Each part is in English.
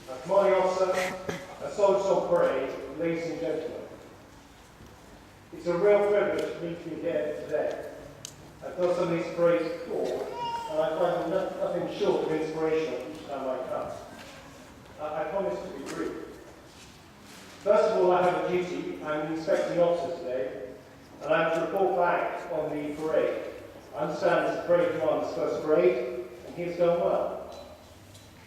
Good morning, officer, soldiers on parade, ladies and gentlemen. It's a real privilege for me to be here today. I've done some of these parades before, and I find them nothing short of inspirational each time I come. I promise to be brief. First of all, I have a duty. I'm the inspecting officer today, and I'm to report back on the parade. I understand it's the parade commander's first parade, and he has done well.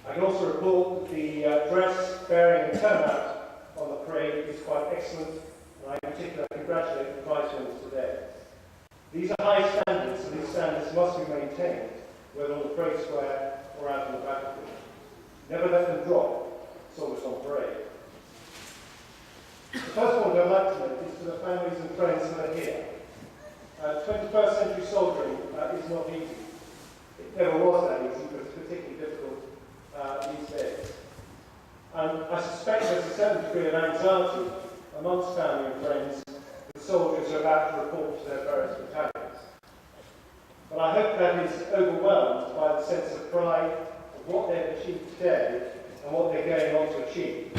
I can also report that the dress, bearing and turnout on the parade is quite excellent, and I in particular congratulate the prize winners today. These are high standards, and these standards must be maintained, whether on the parade square or out on the battlefield. Never let them drop, soldiers on parade. The first point I'd like to make is to the families and friends that are here. 21st century soldiering is not easy. It never was that easy, but it's particularly difficult these days. And I suspect there's a certain degree of anxiety amongst family and friends that soldiers are about to report to their various battalions. But I hope that is overwhelmed by the sense of pride of what they've achieved today and what they're going on to achieve,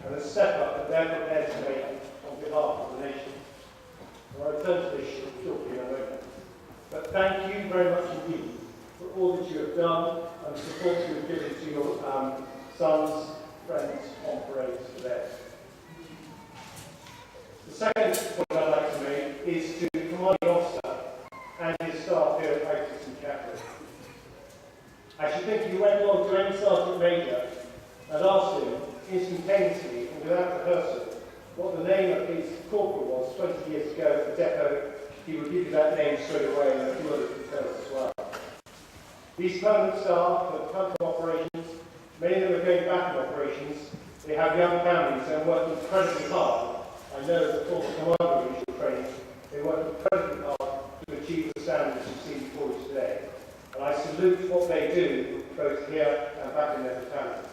and the step up that they're prepared to make on behalf of the nation. I'll return to this shortly in a moment. But thank you very much indeed for all that you have done and the support you have given to your sons, friends on parade today. The second point I'd like to make is to the commanding officer and his staff here at ITC and Catterick. I should think you went along to any sergeant major and asked him instantaneously and without rehearsal what the name of his corporal was 20 years ago at the depot. He would give you that name straight away and a few other details as well. These permanent staff have come from operations. Many of them are going back in operations. They have young families and work incredibly hard. I know as a former commander of usual training, they work incredibly hard to achieve the standards you've seen before you today. And I salute what they do, both here and back in their battalions.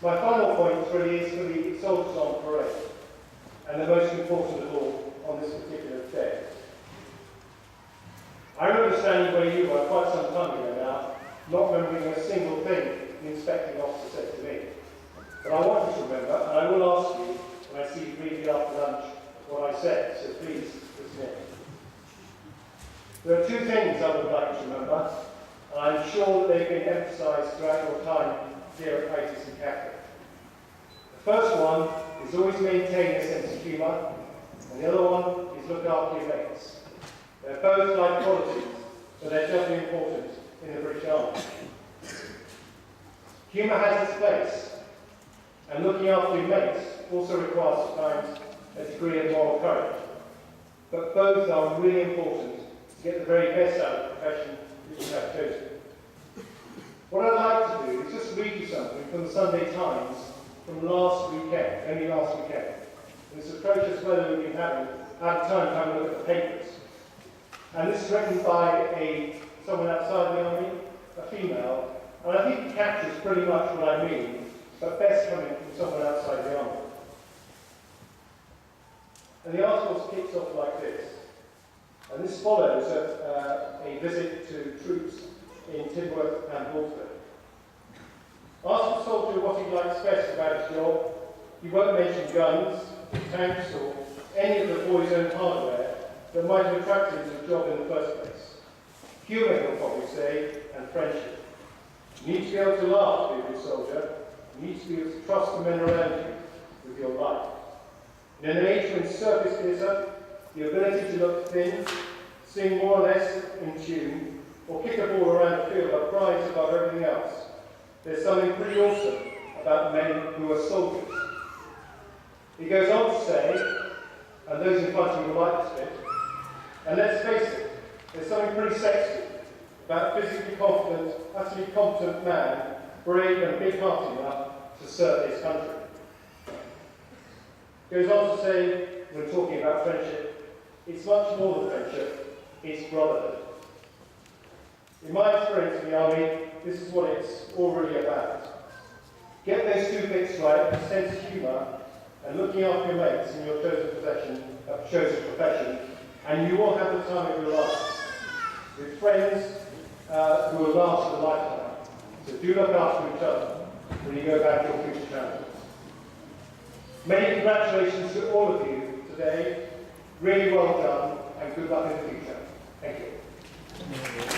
My final point really is for the soldiers on parade, and the most important of all on this particular day. I remember standing where you were quite some time ago now, not remembering a single thing the inspecting officer said to me. But I want you to remember, and I will ask you when I see you briefly after lunch what I said, so please listen in. There are two things I would like you to remember, and I'm sure that they've been emphasised throughout your time here at ITC and Catterick. The first one is always maintain a sense of humour, and the other one is look after your mates. They're both life qualities, but they're doubly important in the British Army. Humour has its place, and looking after your mates also requires at times a degree of moral courage. But both are really important to get the very best out of the profession that you have chosen. What I'd like to do is just read you something from the Sunday Times from last weekend, only last weekend. And it's approached us whether we've been had time to have a look at the papers. And this is written by someone outside the army, a female, and I think it captures pretty much what I mean, but best coming from someone outside the army. And the article kicks off like this. And this follows a visit to troops in Tidworth and Wolford. Ask the soldier what he likes best about his job. He won't mention guns, tanks, or any of the boys' own hardware that might have attracted him to the job in the first place. Humour, he'll probably say, and friendship. You need to be able to laugh to be a good soldier. You need to be able to trust the men around you with your life. In an age when surface glitter, the ability to look thin, sing more or less in tune, or kick a ball around the field are prized above everything else. There's something pretty awesome about men who are soldiers. He goes on to say, and those in front of you will like this bit, and let's face it, there's something pretty sexy about a physically confident, utterly competent man, brave and big-hearted enough to serve his country. Goes on to say, when talking about friendship, it's much more than friendship, it's brotherhood. In my experience in the army, this is what it's all really about. Get those two bits right, a sense of humour, and looking after your mates in your chosen profession, and you will have the time of your life with friends who will last a lifetime. So do look after each other when you go back to your future travels. Many congratulations to all of you today. Really well done, and good luck in the future. Thank you.